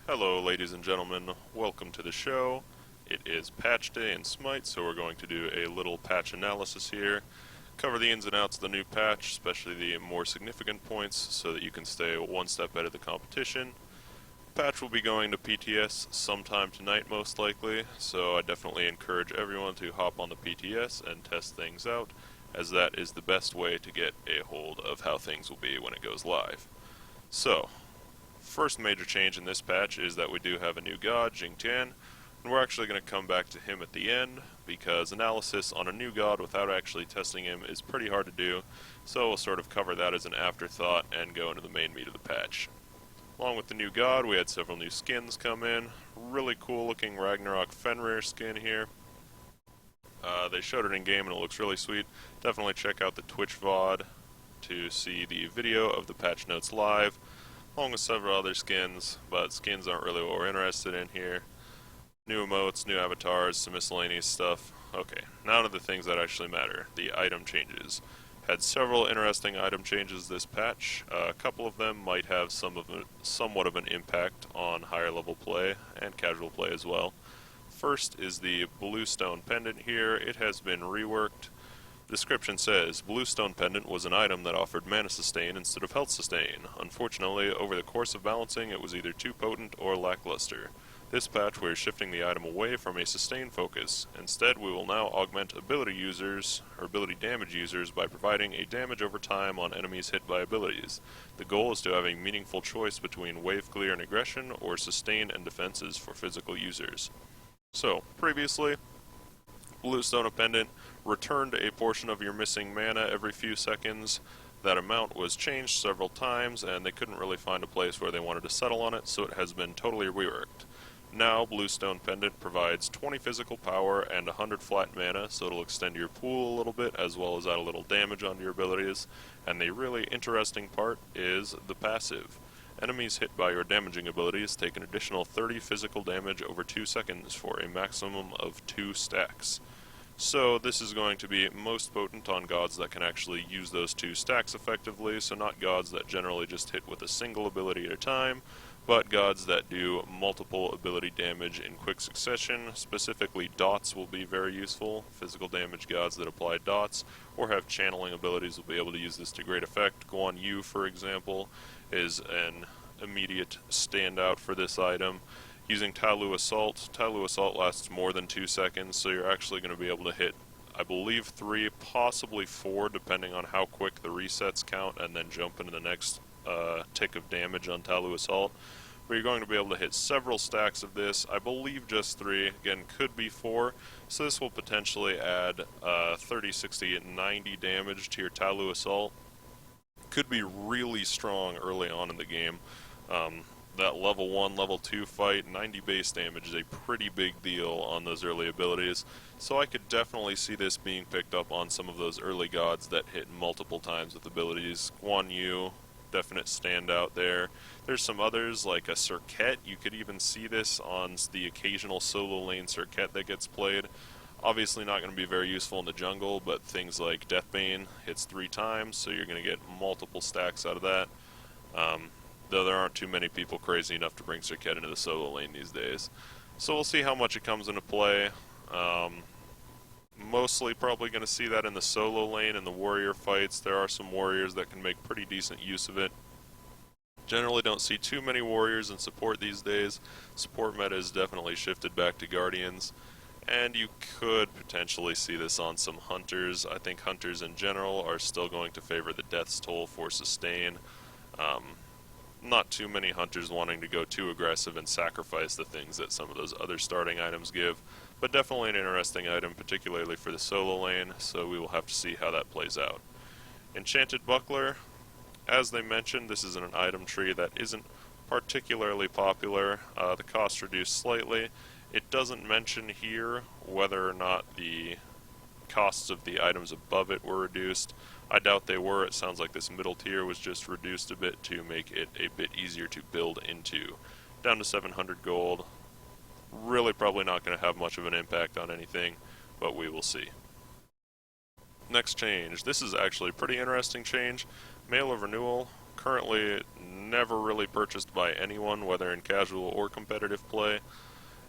Hello ladies and gentlemen, welcome to the show. It is patch day in Smite, so we're going to do a little patch analysis here, cover the ins and outs of the new patch, especially the more significant points, so that you can stay one step ahead of the competition. The patch will be going to PTS sometime tonight most likely, so I definitely encourage everyone to hop on the PTS and test things out, as that is the best way to get a hold of how things will be when it goes live. So, first major change in this patch is that we do have a new god, Jingtian, and we're actually going to come back to him at the end, because analysis on a new god without actually testing him is pretty hard to do, so we'll sort of cover that as an afterthought and go into the main meat of the patch. Along with the new god, we had several new skins come in. Really cool looking Ragnarok Fenrir skin here. They showed it in game and it looks really sweet. Definitely check out the Twitch VOD to see the video of the patch notes live, along with several other skins, but skins aren't really what we're interested in here. New emotes, new avatars, some miscellaneous stuff. Okay, now to the things that actually matter, the item changes. Had several interesting item changes this patch. A couple of them might have somewhat of an impact on higher level play and casual play as well. First is the Bluestone Pendant here. It has been reworked. The description says, Bluestone Pendant was an item that offered mana sustain instead of health sustain. Unfortunately, over the course of balancing, it was either too potent or lackluster. This patch, we are shifting the item away from a sustain focus. Instead, we will now augment ability users, or ability damage users, by providing a damage over time on enemies hit by abilities. The goal is to have a meaningful choice between wave clear and aggression, or sustain and defenses for physical users. So, previously, Bluestone Pendant returned a portion of your missing mana every few seconds. That amount was changed several times, and they couldn't really find a place where they wanted to settle on it, so it has been totally reworked. Now, Bluestone Pendant provides 20 physical power and 100 flat mana, so it'll extend your pool a little bit, as well as add a little damage onto your abilities. And the really interesting part is the passive. Enemies hit by your damaging abilities take an additional 30 physical damage over 2 seconds for a maximum of 2 stacks. So this is going to be most potent on gods that can actually use those 2 stacks effectively, so not gods that generally just hit with a single ability at a time, but gods that do multiple ability damage in quick succession. Specifically, dots will be very useful. Physical damage gods that apply dots or have channeling abilities will be able to use this to great effect. Guan Yu, for example, is an immediate standout for this item. Using Talu Assault lasts more than 2 seconds, so you're actually going to be able to hit, I believe, 3, possibly 4, depending on how quick the resets count, and then jump into the next tick of damage on Talu Assault. But you're going to be able to hit several stacks of this. I believe just 3, again, could be 4, so this will potentially add 30, 60, and 90 damage to your Talu Assault. Could be really strong early on in the game. That level 1, level 2 fight, 90 base damage is a pretty big deal on those early abilities, so I could definitely see this being picked up on some of those early gods that hit multiple times with abilities. Guan Yu, definite standout there. There's some others like a Circuit. You could even see this on the occasional solo lane Circuit that gets played. Obviously not going to be very useful in the jungle, but things like Deathbane hits 3 times, so you're going to get multiple stacks out of that. Though there aren't too many people crazy enough to bring Circuit into the solo lane these days. So we'll see how much it comes into play. Mostly probably going to see that in the solo lane and the warrior fights. There are some warriors that can make pretty decent use of it. Generally don't see too many warriors in support these days. Support meta is definitely shifted back to guardians. And you could potentially see this on some hunters. I think hunters in general are still going to favor the death's toll for sustain. Not too many hunters wanting to go too aggressive and sacrifice the things that some of those other starting items give, but definitely an interesting item, particularly for the solo lane, so we will have to see how that plays out. Enchanted Buckler, as they mentioned, this is in an item tree that isn't particularly popular. The cost reduced slightly. It doesn't mention here whether or not the costs of the items above it were reduced. I doubt they were. It sounds like this middle tier was just reduced a bit to make it a bit easier to build into. Down to 700 gold. Really probably not going to have much of an impact on anything, but we will see. Next change. This is actually a pretty interesting change. Mail of Renewal currently never really purchased by anyone, whether in casual or competitive play.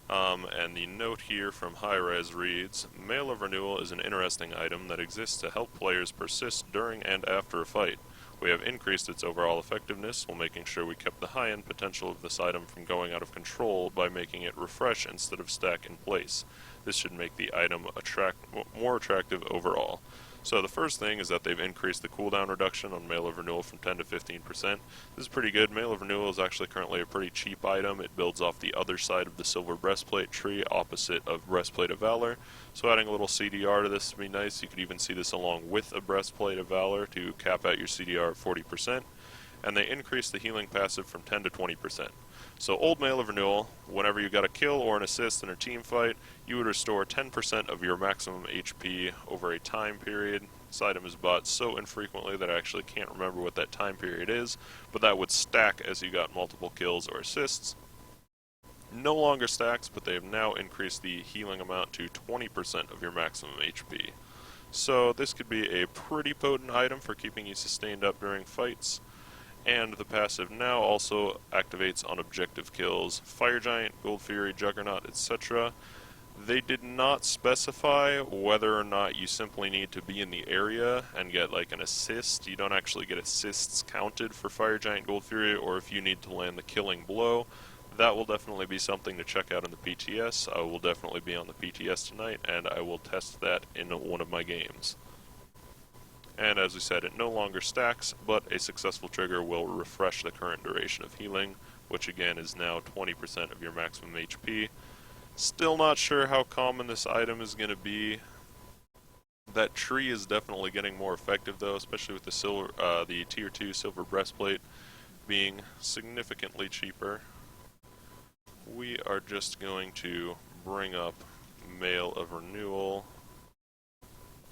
And the note here from Hi-Res reads, Mail of Renewal is an interesting item that exists to help players persist during and after a fight. We have increased its overall effectiveness while making sure we kept the high-end potential of this item from going out of control by making it refresh instead of stack in place. This should make the item more attractive overall. So the first thing is that they've increased the cooldown reduction on Mail of Renewal from 10 to 15%. This is pretty good. Mail of Renewal is actually currently a pretty cheap item. It builds off the other side of the Silver Breastplate tree, opposite of Breastplate of Valor. So adding a little CDR to this would be nice. You could even see this along with a Breastplate of Valor to cap out your CDR at 40%. And they increased the healing passive from 10 to 20%. So old Mail of Renewal, whenever you got a kill or an assist in a team fight, you would restore 10% of your maximum HP over a time period. This item is bought so infrequently that I actually can't remember what that time period is, but that would stack as you got multiple kills or assists. No longer stacks, but they have now increased the healing amount to 20% of your maximum HP. So this could be a pretty potent item for keeping you sustained up during fights. And the passive now also activates on objective kills, Fire Giant, Gold Fury, Juggernaut, etc. They did not specify whether or not you simply need to be in the area and get like an assist. You don't actually get assists counted for Fire Giant, Gold Fury, or if you need to land the killing blow. That will definitely be something to check out in the PTS. I will definitely be on the PTS tonight, and I will test that in one of my games. And as we said, it no longer stacks, but a successful trigger will refresh the current duration of healing, which again is now 20% of your maximum HP. Still not sure how common this item is going to be. That tree is definitely getting more effective though, especially with the tier 2 silver breastplate being significantly cheaper. We are just going to bring up Mail of Renewal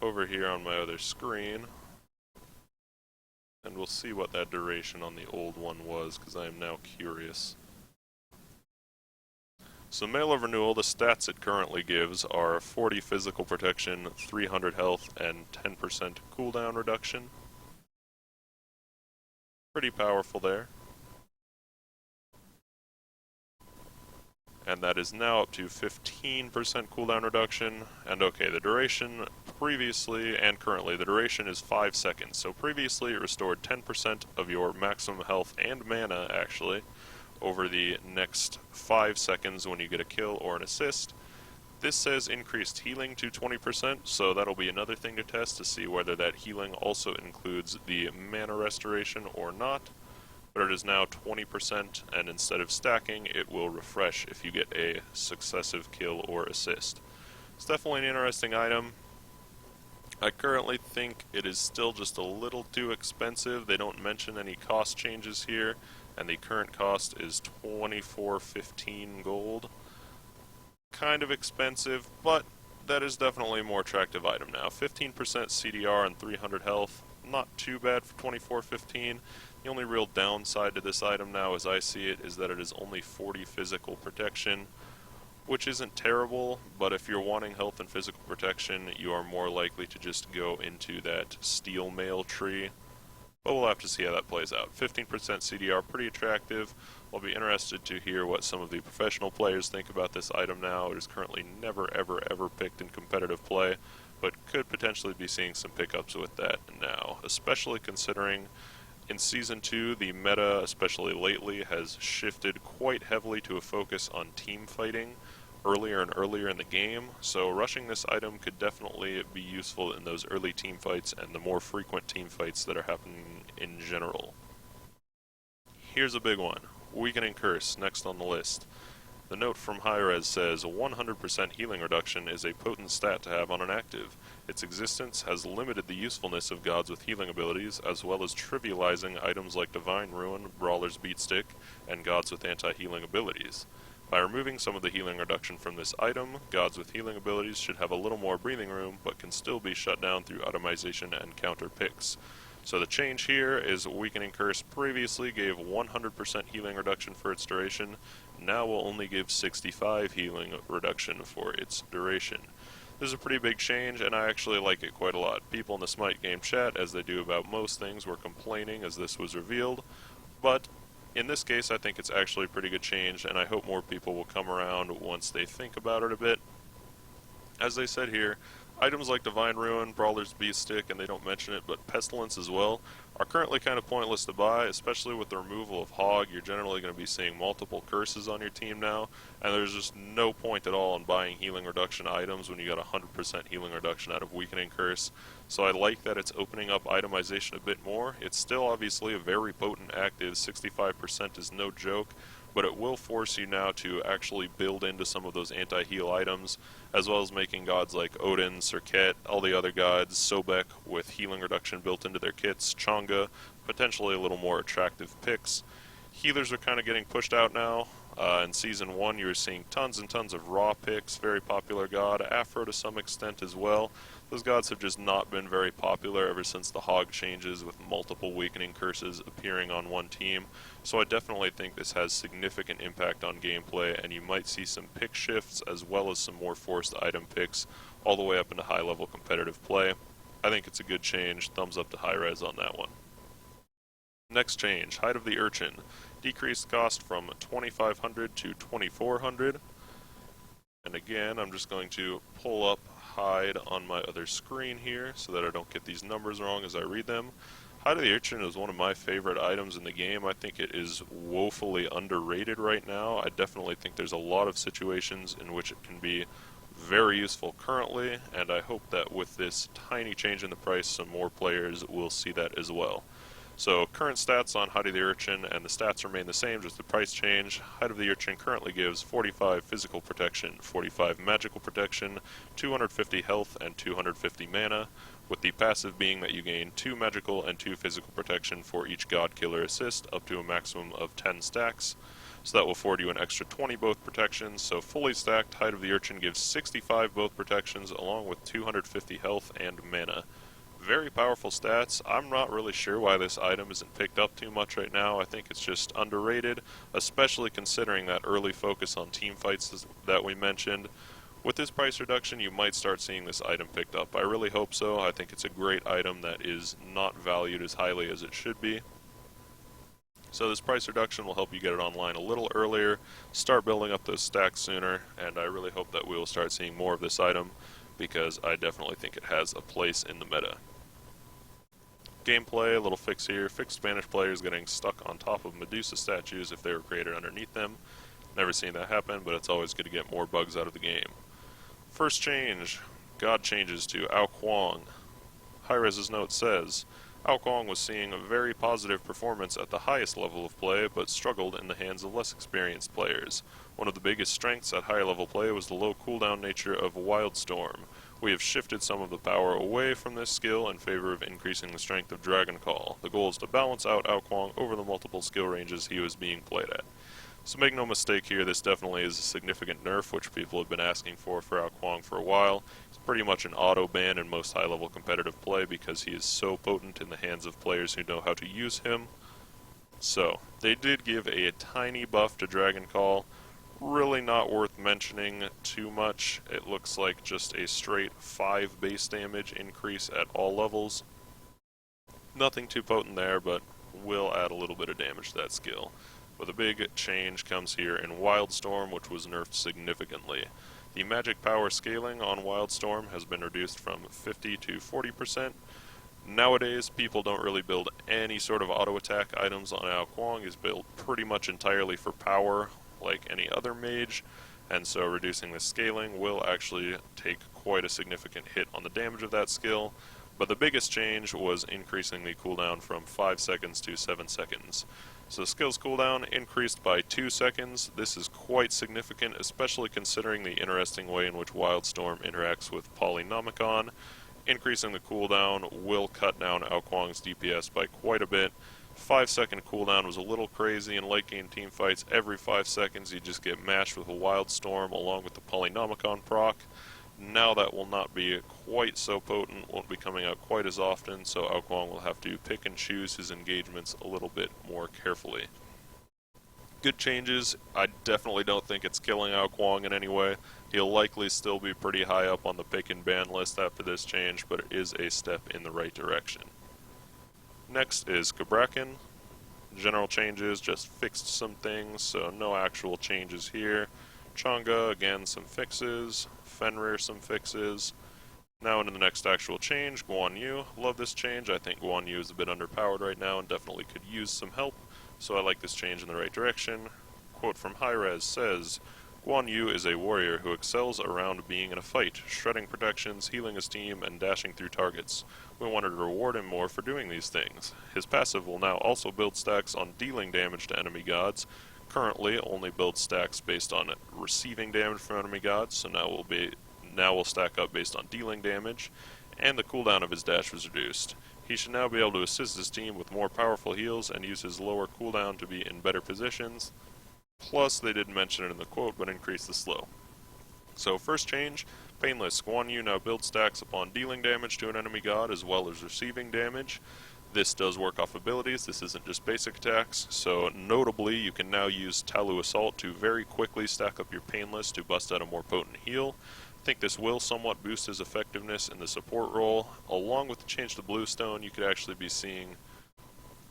over here on my other screen, and we'll see what that duration on the old one was, because I am now curious. So Mail of Renewal, the stats it currently gives are 40 physical protection, 300 health, and 10% cooldown reduction. Pretty powerful there. And that is now up to 15% cooldown reduction. And okay, the duration previously and currently, the duration is 5 seconds. So previously it restored 10% of your maximum health and mana, actually, over the next 5 seconds when you get a kill or an assist. This says increased healing to 20%, so that'll be another thing to test to see whether that healing also includes the mana restoration or not. But it is now 20%, and instead of stacking, it will refresh if you get a successive kill or assist. It's definitely an interesting item. I currently think it is still just a little too expensive. They don't mention any cost changes here, and the current cost is 24.15 gold. Kind of expensive, but that is definitely a more attractive item now. 15% CDR and 300 health, not too bad for 24.15. The only real downside to this item now, as I see it, is that it is only 40 physical protection, which isn't terrible, but if you're wanting health and physical protection, you are more likely to just go into that steel mail tree. But we'll have to see how that plays out. 15% CDR, pretty attractive. I'll be interested to hear what some of the professional players think about this item now. It is currently never, ever, ever picked in competitive play, but could potentially be seeing some pickups with that now, especially considering in Season 2, the meta, especially lately, has shifted quite heavily to a focus on team fighting earlier and earlier in the game, so rushing this item could definitely be useful in those early team fights and the more frequent team fights that are happening in general. Here's a big one. Weakening Curse, next on the list. The note from Hi-Res says, 100% healing reduction is a potent stat to have on an active. Its existence has limited the usefulness of gods with healing abilities, as well as trivializing items like Divine Ruin, Brawler's Beatstick, and gods with anti-healing abilities. By removing some of the healing reduction from this item, gods with healing abilities should have a little more breathing room, but can still be shut down through automation and counter picks. So the change here is Weakening Curse previously gave 100% healing reduction for its duration, now will only give 65 healing reduction for its duration. This is a pretty big change, and I actually like it quite a lot. People in the Smite game chat, as they do about most things, were complaining as this was revealed, but in this case I think it's actually a pretty good change, and I hope more people will come around once they think about it a bit. As they said here, items like Divine Ruin, Brawler's Beast Stick, and they don't mention it, but Pestilence as well, are currently kind of pointless to buy, especially with the removal of Hog. You're generally going to be seeing multiple curses on your team now, and there's just no point at all in buying healing reduction items when you got 100% healing reduction out of Weakening Curse. So I like that it's opening up itemization a bit more. It's still obviously a very potent active, 65% is no joke, but it will force you now to actually build into some of those anti-heal items, as well as making gods like Odin, Serket, all the other gods, Sobek with healing reduction built into their kits, Chang'e, potentially a little more attractive picks. Healers are kind of getting pushed out now. In Season 1 you were seeing tons and tons of raw picks, very popular god, Afro to some extent as well. Those gods have just not been very popular ever since the Hog changes with multiple weakening curses appearing on one team, so I definitely think this has significant impact on gameplay, and you might see some pick shifts as well as some more forced item picks all the way up into high level competitive play. I think it's a good change, thumbs up to Hi-Rez on that one. Next change, Hide of the Urchin. Decreased cost from 2,500 to 2,400. And again, I'm just going to pull up Hide on my other screen here so that I don't get these numbers wrong as I read them. Hide of the Urchin is one of my favorite items in the game. I think it is woefully underrated right now. I definitely think there's a lot of situations in which it can be very useful currently, and I hope that with this tiny change in the price, some more players will see that as well. So current stats on Hide of the Urchin, and the stats remain the same, just the price change. Hide of the Urchin currently gives 45 physical protection, 45 magical protection, 250 health, and 250 mana, with the passive being that you gain 2 magical and 2 physical protection for each god killer assist, up to a maximum of 10 stacks. So that will afford you an extra 20 both protections, so fully stacked Hide of the Urchin gives 65 both protections along with 250 health and mana. Very powerful stats. I'm not really sure why this item isn't picked up too much right now. I think it's just underrated, especially considering that early focus on team fights that we mentioned. With this price reduction, you might start seeing this item picked up. I really hope so. I think it's a great item that is not valued as highly as it should be. So this price reduction will help you get it online a little earlier, start building up those stacks sooner, and I really hope that we will start seeing more of this item, because I definitely think it has a place in the meta. Gameplay, a little fix here. Fixed Spanish players getting stuck on top of Medusa statues if they were created underneath them. Never seen that happen, but it's always good to get more bugs out of the game. First change, God changes to Ao Kuang. Hi-Rez's note says, Ao Kuang was seeing a very positive performance at the highest level of play, but struggled in the hands of less experienced players. One of the biggest strengths at higher level play was the low cooldown nature of Wildstorm. We have shifted some of the power away from this skill in favor of increasing the strength of Dragon Call. The goal is to balance out Ao Kuang over the multiple skill ranges he was being played at. So make no mistake here, this definitely is a significant nerf, which people have been asking for Ao Kuang for a while. It's pretty much an auto ban in most high-level competitive play because he is so potent in the hands of players who know how to use him. So, they did give a tiny buff to Dragon Call. Really not worth mentioning too much. It looks like just a straight 5 base damage increase at all levels. Nothing too potent there, but will add a little bit of damage to that skill. But the big change comes here in Wildstorm, which was nerfed significantly. The magic power scaling on Wildstorm has been reduced from 50 to 40%. Nowadays, people don't really build any sort of auto attack items on Ao Kuang. He's built pretty much entirely for power, like any other mage, and so reducing the scaling will actually take quite a significant hit on the damage of that skill. But the biggest change was increasing the cooldown from 5 seconds to 7 seconds. So the skill's cooldown increased by 2 seconds. This is quite significant, especially considering the interesting way in which Wildstorm interacts with Polynomicon. Increasing the cooldown will cut down Ao Kuang's DPS by quite a bit. 5-second cooldown was a little crazy in late game team fights. Every 5 seconds you just get mashed with a Wildstorm along with the Polynomicon proc. Now that will not be quite so potent, won't be coming out quite as often, so Ao Kuang will have to pick and choose his engagements a little bit more carefully. Good changes. I definitely don't think it's killing out Kwong in any way. He'll likely still be pretty high up on the pick and ban list after this change, but it is a step in the right direction. Next is Kabrakan. General changes, just fixed some things, so no actual changes here. Chang'e, again, some fixes. Fenrir, some fixes. Now into the next actual change, Guan Yu. Love this change. I think Guan Yu is a bit underpowered right now and definitely could use some help, so I like this change in the right direction. Quote from Hi-Rez says, Guan Yu is a warrior who excels around being in a fight, shredding protections, healing his team, and dashing through targets. We wanted to reward him more for doing these things. His passive will now also build stacks on dealing damage to enemy gods. Currently, only builds stacks based on receiving damage from enemy gods, so now will stack up based on dealing damage, and the cooldown of his dash was reduced. He should now be able to assist his team with more powerful heals and use his lower cooldown to be in better positions. Plus, they didn't mention it in the quote, but increase the slow. So first change, Painless. Guan Yu now builds stacks upon dealing damage to an enemy god as well as receiving damage. This does work off abilities, this isn't just basic attacks, so notably you can now use Talu Assault to very quickly stack up your Painless to bust out a more potent heal. I think this will somewhat boost his effectiveness in the support role. Along with the change to Bluestone, you could actually be seeing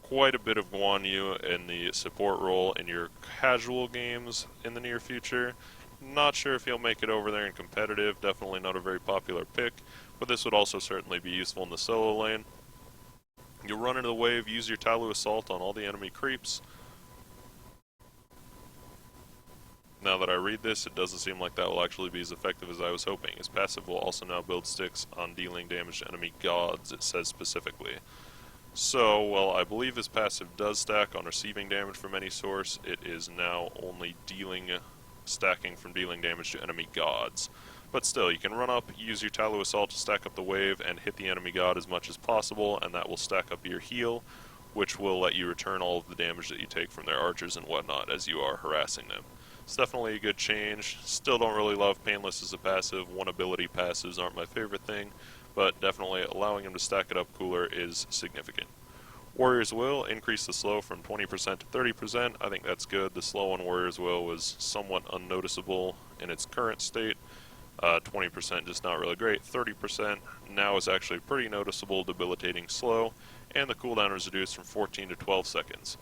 quite a bit of Guan Yu in the support role in your casual games in the near future. Not sure if he'll make it over there in competitive, definitely not a very popular pick, but this would also certainly be useful in the solo lane. You'll run into the wave, use your Talu Assault on all the enemy creeps. Now that I read this, it doesn't seem like that will actually be as effective as I was hoping. His passive will also now build sticks on dealing damage to enemy gods, it says specifically. So, while I believe his passive does stack on receiving damage from any source, it is now only stacking from dealing damage to enemy gods. But still, you can run up, use your Talu Assault to stack up the wave, and hit the enemy god as much as possible, and that will stack up your heal, which will let you return all of the damage that you take from their archers and whatnot as you are harassing them. It's definitely a good change. Still don't really love Painless as a passive. One ability passives aren't my favorite thing, but definitely allowing him to stack it up cooler is significant. Warrior's Will, increase the slow from 20% to 30%. I think that's good. The slow on Warrior's Will was somewhat unnoticeable in its current state. 20% just not really great. 30% now is actually pretty noticeable, debilitating slow, and the cooldown is reduced from 14 to 12 seconds.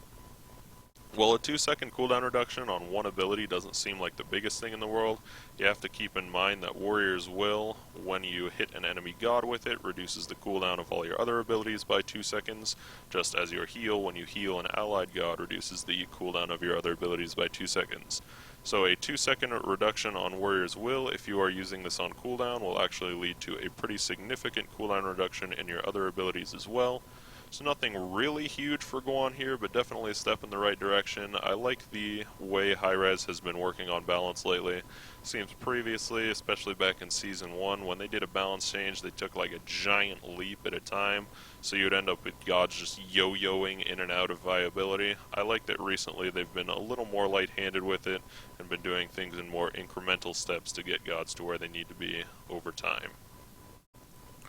While a 2-second cooldown reduction on one ability doesn't seem like the biggest thing in the world, you have to keep in mind that Warrior's Will, when you hit an enemy god with it, reduces the cooldown of all your other abilities by 2 seconds, just as your heal, when you heal an allied god, reduces the cooldown of your other abilities by 2 seconds. So a 2-second reduction on Warrior's Will, if you are using this on cooldown, will actually lead to a pretty significant cooldown reduction in your other abilities as well. So nothing really huge for Guan here, but definitely a step in the right direction. I like the way Hi-Rez has been working on balance lately. Seems previously, especially back in Season 1, when they did a balance change, they took like a giant leap at a time, so you'd end up with gods just yo-yoing in and out of viability. I like that recently they've been a little more light-handed with it, and been doing things in more incremental steps to get gods to where they need to be over time.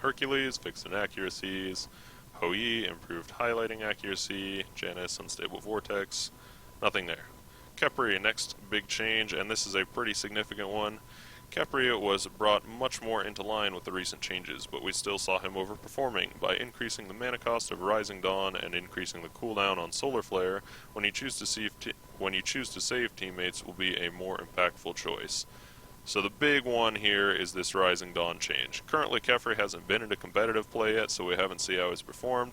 Hercules, fixed inaccuracies. Hou-Yi, improved highlighting accuracy. Janus, unstable vortex. Nothing there. Khepri, next big change, and this is a pretty significant one. Khepri was brought much more into line with the recent changes, but we still saw him overperforming. By increasing the mana cost of Rising Dawn and increasing the cooldown on Solar Flare, when you choose to save teammates will be a more impactful choice. So the big one here is this Rising Dawn change. Currently, Khepri hasn't been into competitive play yet, so we haven't seen how he's performed.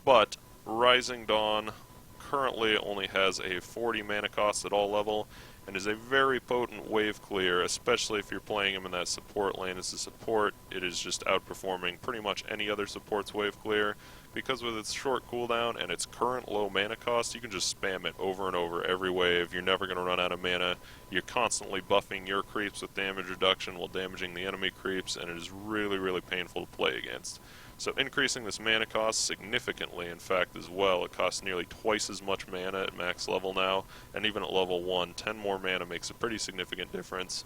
But Rising Dawn currently only has a 40 mana cost at all level, and is a very potent wave clear, especially if you're playing him in that support lane as a support. It is just outperforming pretty much any other support's wave clear, because with its short cooldown and its current low mana cost, you can just spam it over and over every wave. You're never going to run out of mana. You're constantly buffing your creeps with damage reduction while damaging the enemy creeps, and it is really, really painful to play against. So increasing this mana cost significantly, in fact, as well. It costs nearly twice as much mana at max level now, and even at level 1, 10 more mana makes a pretty significant difference.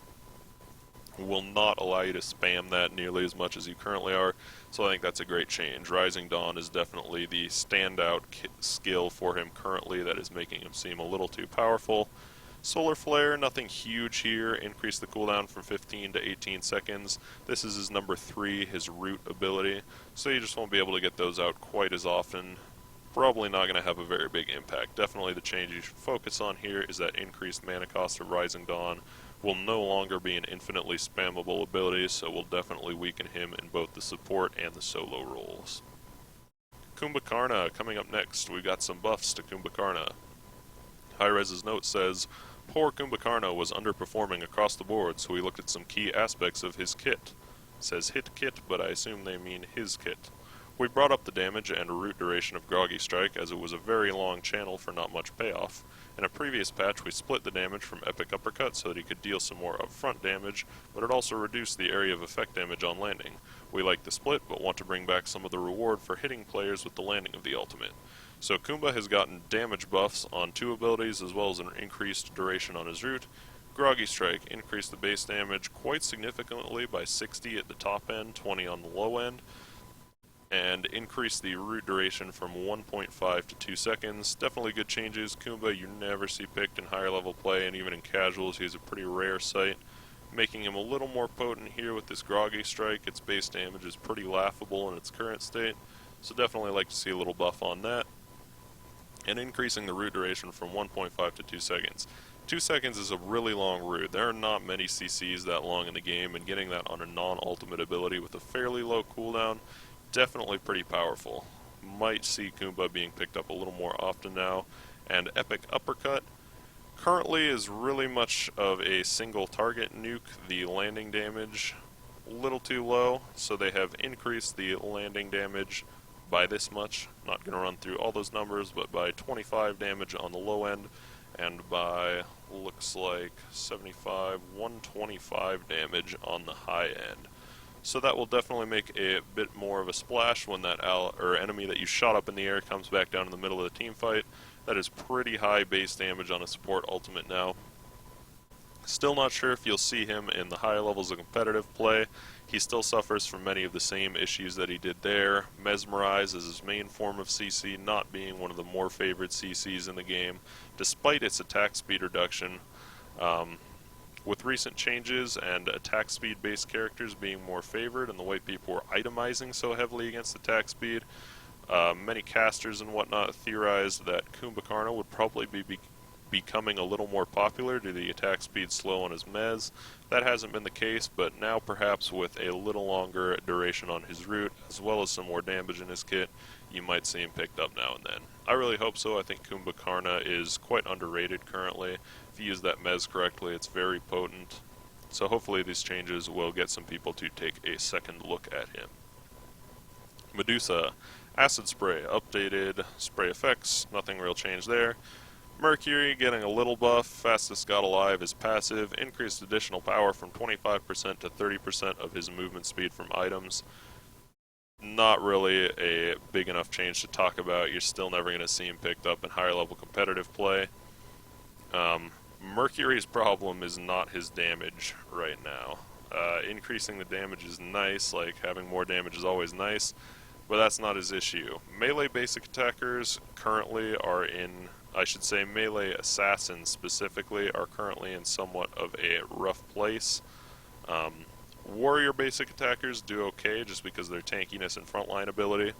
will not allow you to spam that nearly as much as you currently are, so I think that's a great change. Rising Dawn is definitely the standout skill for him currently that is making him seem a little too powerful. Solar Flare, nothing huge here, increase the cooldown from 15 to 18 seconds. This is his number 3, his root ability, so you just won't be able to get those out quite as often. Probably not going to have a very big impact. Definitely the change you should focus on here is that increased mana cost of Rising Dawn will no longer be an infinitely spammable ability, so will definitely weaken him in both the support and the solo roles. Kumbhakarna coming up next. We've got some buffs to Kumbhakarna. Hi-Rez's note says, poor Kumbhakarna was underperforming across the board, so we looked at some key aspects of his kit. Says hit kit, but I assume they mean his kit. We brought up the damage and root duration of Groggy Strike as it was a very long channel for not much payoff. In a previous patch we split the damage from Epic Uppercut so that he could deal some more upfront damage, but it also reduced the area of effect damage on landing. We like the split, but want to bring back some of the reward for hitting players with the landing of the ultimate. So Kumba has gotten damage buffs on 2 abilities as well as an increased duration on his root. Groggy Strike increased the base damage quite significantly by 60 at the top end, 20 on the low end, and increase the root duration from 1.5 to 2 seconds. Definitely good changes. Kumba you never see picked in higher level play, and even in casuals he's a pretty rare sight, making him a little more potent here with this Groggy Strike. Its base damage is pretty laughable in its current state, so definitely like to see a little buff on that. And increasing the root duration from 1.5 to 2 seconds. 2 seconds is a really long root. There are not many CCs that long in the game, and getting that on a non-ultimate ability with a fairly low cooldown, definitely pretty powerful. Might see Kumba being picked up a little more often now. And Epic Uppercut currently is really much of a single target nuke. The landing damage a little too low, so they have increased the landing damage by this much. Not going to run through all those numbers, but by 25 damage on the low end, and by, looks like, 125 damage on the high end. So that will definitely make a bit more of a splash when that enemy that you shot up in the air comes back down in the middle of the team fight. That is pretty high base damage on a support ultimate now. Still not sure if you'll see him in the higher levels of competitive play. He still suffers from many of the same issues that he did there. Mesmerize is his main form of CC, not being one of the more favored CCs in the game, despite its attack speed reduction. With recent changes and attack speed based characters being more favored and the way people were itemizing so heavily against attack speed, many casters and whatnot theorized that Kumbhakarna would probably be becoming a little more popular due to the attack speed slow on his mez. That hasn't been the case, but now perhaps with a little longer duration on his root, as well as some more damage in his kit, you might see him picked up now and then. I really hope so. I think Kumbhakarna is quite underrated currently. If you use that mez correctly, it's very potent. So hopefully these changes will get some people to take a second look at him. Medusa, Acid Spray, updated spray effects, nothing real change there. Mercury getting a little buff, Fastest God Alive is passive, increased additional power from 25% to 30% of his movement speed from items. Not really a big enough change to talk about. You're still never going to see him picked up in higher level competitive play. Mercury's problem is not his damage right now. Increasing the damage is nice, like having more damage is always nice, but that's not his issue. Melee basic attackers currently are in, I should say melee assassins specifically, are currently in somewhat of a rough place. Warrior basic attackers do okay just because of their tankiness and frontline ability,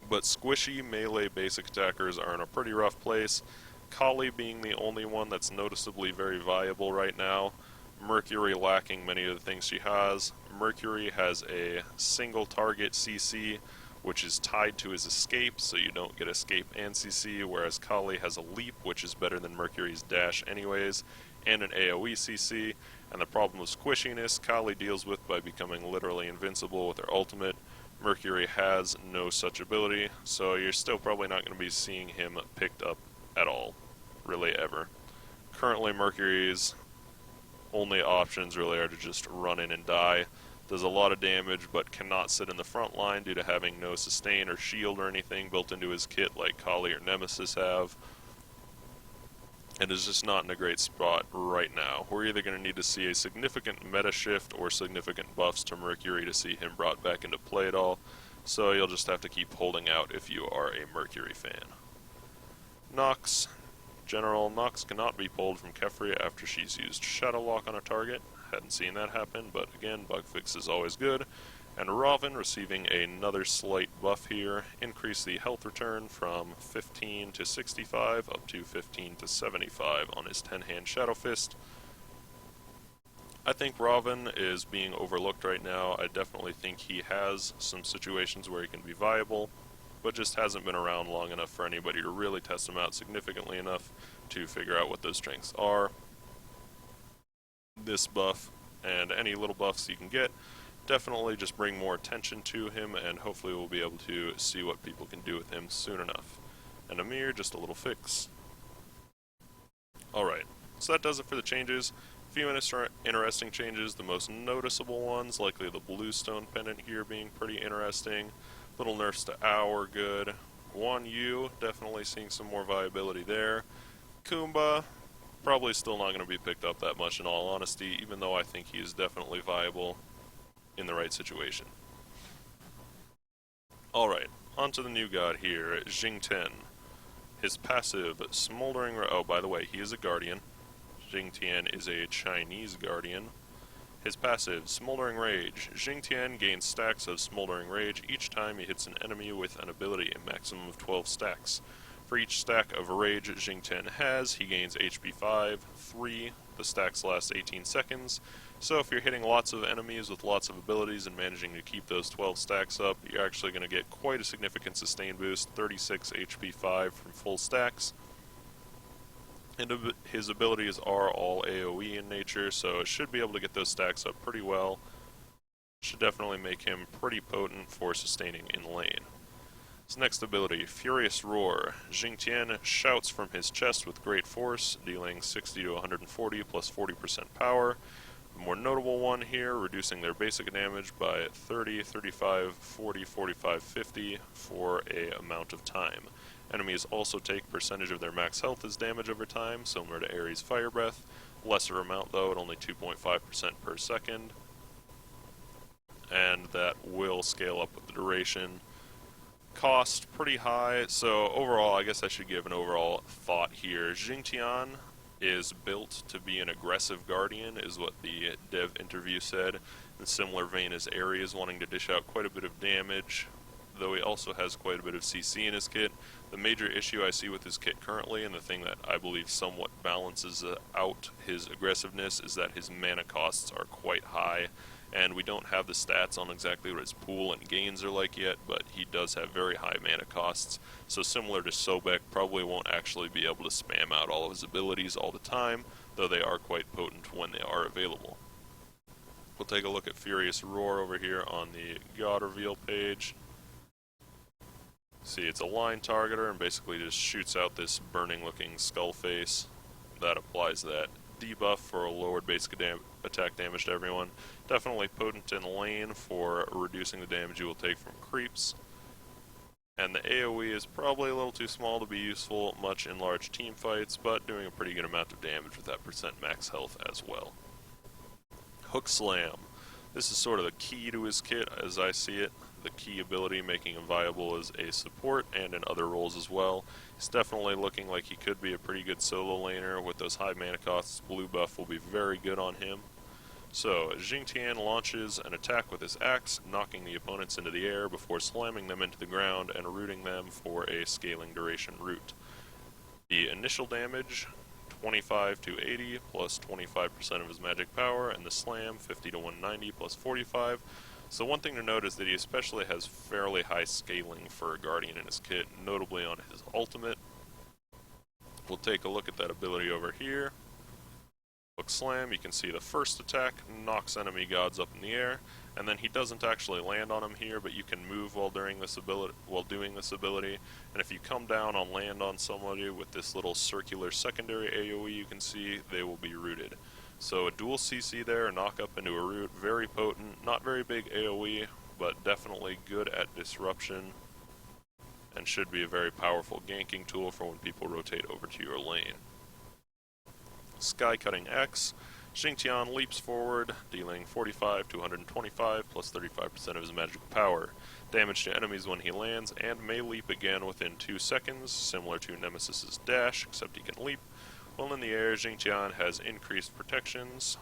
but squishy melee basic attackers are in a pretty rough place. Kali being the only one that's noticeably very viable right now. Mercury lacking many of the things she has. Mercury has a single target CC, which is tied to his escape, so you don't get escape and CC, whereas Kali has a leap, which is better than Mercury's dash anyways, and an AoE CC, and the problem of squishiness Kali deals with by becoming literally invincible with her ultimate. Mercury has no such ability, so you're still probably not going to be seeing him picked up at all, really ever. Currently Mercury's only options really are to just run in and die. Does a lot of damage, but cannot sit in the front line due to having no sustain or shield or anything built into his kit like Kali or Nemesis have. and is just not in a great spot right now. We're either going to need to see a significant meta shift or significant buffs to Mercury to see him brought back into play at all, so you'll just have to keep holding out if you are a Mercury fan. Nox. General Nox cannot be pulled from Kefri after she's used Shadow Lock on a target. Hadn't seen that happen, but again, bug fix is always good. And Robin receiving another slight buff here, increase the health return from 15 to 65 up to 15 to 75 on his 10-hand Shadow Fist. I think Robin is being overlooked right now. I definitely think he has some situations where he can be viable, but just hasn't been around long enough for anybody to really test him out significantly enough to figure out what those strengths are. This buff and any little buffs you can get definitely just bring more attention to him, and hopefully we'll be able to see what people can do with him soon enough. And Amir, just a little fix. Alright, so that does it for the changes. A few interesting changes, the most noticeable ones, likely the Bluestone pendant here being pretty interesting. Little nerfs to Ow are good. Wan Yu, definitely seeing some more viability there. Kumba, probably still not going to be picked up that much in all honesty, even though I think he is definitely viable in the right situation. Alright, on to the new god here, Jingtian. His passive, Smoldering... Oh, by the way, he is a guardian. Jingtian is a Chinese guardian. His passive, Smoldering Rage. Jingtian gains stacks of Smoldering Rage each time he hits an enemy with an ability, a maximum of 12 stacks. For each stack of Rage Jingtian has, he gains HP 5, 3, the stacks last 18 seconds, so if you're hitting lots of enemies with lots of abilities and managing to keep those 12 stacks up, you're actually going to get quite a significant sustain boost, 36 HP 5 from full stacks. And his abilities are all AoE in nature, so it should be able to get those stacks up pretty well. Should definitely make him pretty potent for sustaining in lane. His next ability, Furious Roar. Jingtian shouts from his chest with great force, dealing 60 to 140 plus 40% power. The more notable one here, reducing their basic damage by 30, 35, 40, 45, 50 for a amount of time. Enemies also take percentage of their max health as damage over time, similar to Ares' Fire Breath. Lesser amount though, at only 2.5% per second. And that will scale up with the duration. Cost pretty high, so overall I guess I should give an overall thought here. Jingtian is built to be an aggressive guardian, is what the dev interview said, in a similar vein as Ares, wanting to dish out quite a bit of damage, though he also has quite a bit of CC in his kit. The major issue I see with his kit currently, and the thing that I believe somewhat balances out his aggressiveness, is that his mana costs are quite high, and we don't have the stats on exactly what his pool and gains are like yet, but he does have very high mana costs, so similar to Sobek, probably won't actually be able to spam out all of his abilities all the time, though they are quite potent when they are available. We'll take a look at Furious Roar over here on the God Reveal page. See, it's a line targeter and basically just shoots out this burning looking skull face that applies that debuff for a lowered basic attack damage to everyone. Definitely potent in lane for reducing the damage you will take from creeps. And the AoE is probably a little too small to be useful much in large team fights, but doing a pretty good amount of damage with that percent max health as well. Hook Slam. This is sort of the key to his kit as I see it. The key ability making him viable as a support and in other roles as well. He's definitely looking like he could be a pretty good solo laner. With those high mana costs, blue buff will be very good on him. So, Jingtian launches an attack with his axe, knocking the opponents into the air before slamming them into the ground and rooting them for a scaling duration root. The initial damage, 25 to 80 plus 25% of his magic power, and the slam, 50 to 190 plus 45. So one thing to note is that he especially has fairly high scaling for a Guardian in his kit, notably on his ultimate. We'll take a look at that ability over here. Hook Slam, you can see the first attack knocks enemy gods up in the air, and then he doesn't actually land on him here, but you can move while doing this ability, and if you come down on land on somebody with this little circular secondary AoE you can see, they will be rooted. So a dual CC there, a knock up into a root, very potent, not very big AoE, but definitely good at disruption, and should be a very powerful ganking tool for when people rotate over to your lane. Sky Cutting X. Xingtian leaps forward, dealing 45 to 125 plus 35% of his magical power. Damage to enemies when he lands, and may leap again within 2 seconds, similar to Nemesis's dash, except he can leap. While in the air, Xingtian has increased protections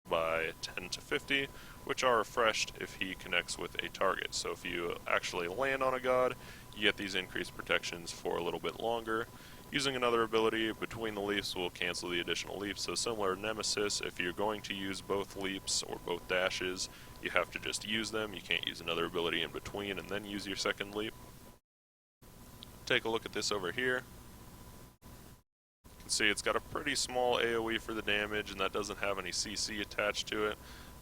by 10 to 50, which are refreshed if he connects with a target. So if you actually land on a god, you get these increased protections for a little bit longer. Using another ability between the leaps will cancel the additional leaps, so similar to Nemesis, if you're going to use both leaps or both dashes, you have to just use them. You can't use another ability in between and then use your second leap. Take a look at this over here. You can see it's got a pretty small AoE for the damage, and that doesn't have any CC attached to it,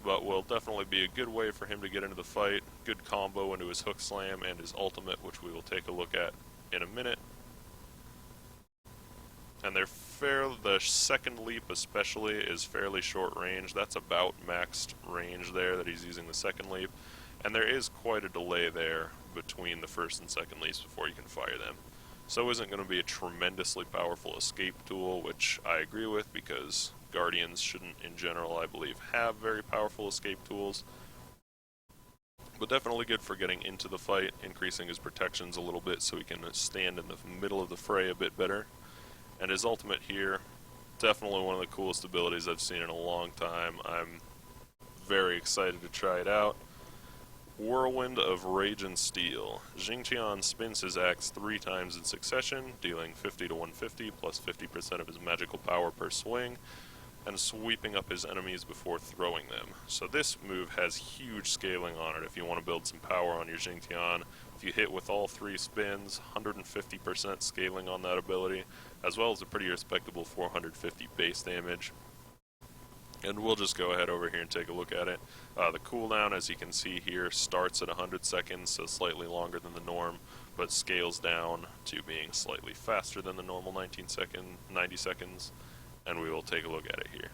but will definitely be a good way for him to get into the fight. Good combo into his hook slam and his ultimate, which we will take a look at in a minute. And the second leap especially is fairly short range. That's about maxed range there that he's using the second leap. And there is quite a delay there between the first and second leaps before you can fire them. So isn't going to be a tremendously powerful escape tool, which I agree with because Guardians shouldn't in general, I believe, have very powerful escape tools. But definitely good for getting into the fight, increasing his protections a little bit so he can stand in the middle of the fray a bit better. And his ultimate here, definitely one of the coolest abilities I've seen in a long time. I'm very excited to try it out. Whirlwind of Rage and Steel. Xingtian spins his axe 3 times in succession, dealing 50 to 150 plus 50% of his magical power per swing, and sweeping up his enemies before throwing them. So this move has huge scaling on it if you want to build some power on your Xingtian. If you hit with all 3 spins, 150% scaling on that ability, as well as a pretty respectable 450 base damage. And we'll just go ahead over here and take a look at it. The cooldown, as you can see here, starts at 100 seconds, so slightly longer than the norm, but scales down to being slightly faster than the normal 90 seconds, and we will take a look at it here.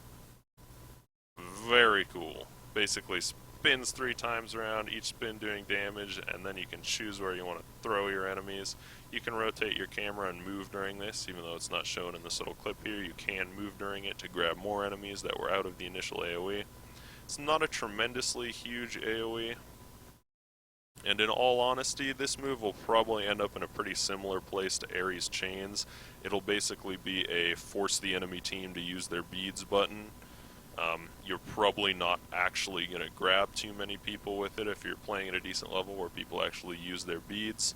Very cool. Basically spins 3 times around, each spin doing damage, and then you can choose where you want to throw your enemies. You can rotate your camera and move during this, even though it's not shown in this little clip here. You can move during it to grab more enemies that were out of the initial AoE. It's not a tremendously huge AoE, and in all honesty, this move will probably end up in a pretty similar place to Ares Chains. It'll basically be a force the enemy team to use their beads button. You're probably not actually going to grab too many people with it if you're playing at a decent level where people actually use their beads.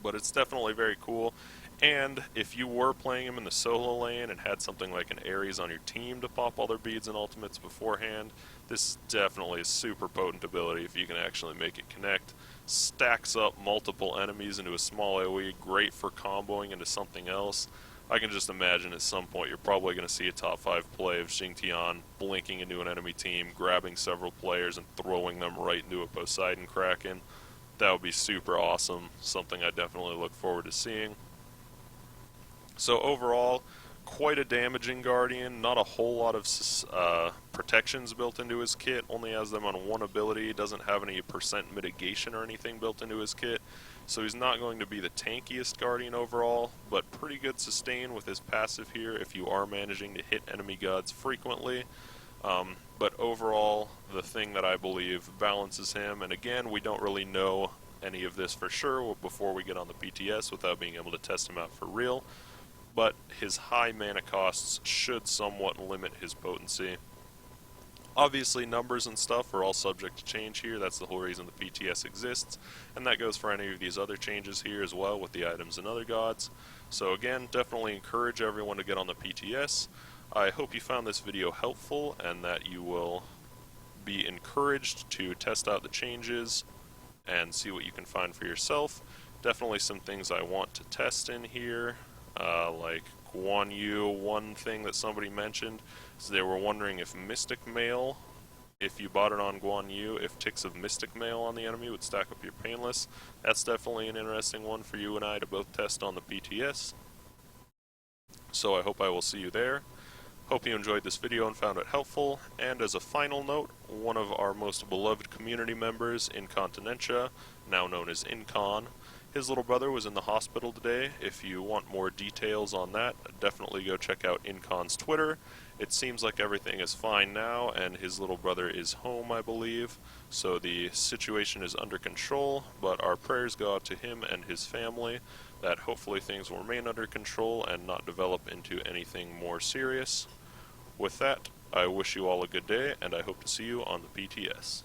But it's definitely very cool. And if you were playing him in the solo lane and had something like an Ares on your team to pop all their beads and ultimates beforehand, this is definitely a super potent ability if you can actually make it connect. Stacks up multiple enemies into a small AoE, great for comboing into something else. I can just imagine at some point you're probably going to see a top 5 play of Xingtian blinking into an enemy team, grabbing several players and throwing them right into a Poseidon Kraken. That would be super awesome, something I definitely look forward to seeing. So overall, quite a damaging Guardian, not a whole lot of protections built into his kit, only has them on 1 ability, doesn't have any percent mitigation or anything built into his kit, so he's not going to be the tankiest Guardian overall, but pretty good sustain with his passive here if you are managing to hit enemy gods frequently. But overall, the thing that I believe balances him, and again, we don't really know any of this for sure before we get on the PTS without being able to test him out for real, but his high mana costs should somewhat limit his potency. Obviously, numbers and stuff are all subject to change here. That's the whole reason the PTS exists, and that goes for any of these other changes here as well with the items and other gods. So again, definitely encourage everyone to get on the PTS. I hope you found this video helpful and that you will be encouraged to test out the changes and see what you can find for yourself. Definitely some things I want to test in here, like Guan Yu. One thing that somebody mentioned is they were wondering if Mystic Mail, if you bought it on Guan Yu, if ticks of Mystic Mail on the enemy would stack up your Painless. That's definitely an interesting one for you and I to both test on the PTS. So I hope I will see you there. Hope you enjoyed this video and found it helpful, and as a final note, one of our most beloved community members, Incontinentia, now known as Incon, His little brother was in the hospital today. If you want more details on that, definitely go check out Incon's Twitter. It seems like everything is fine now, and his little brother is home, I believe. So the situation is under control, but our prayers go out to him and his family that hopefully things will remain under control and not develop into anything more serious. With that, I wish you all a good day, and I hope to see you on the PTS.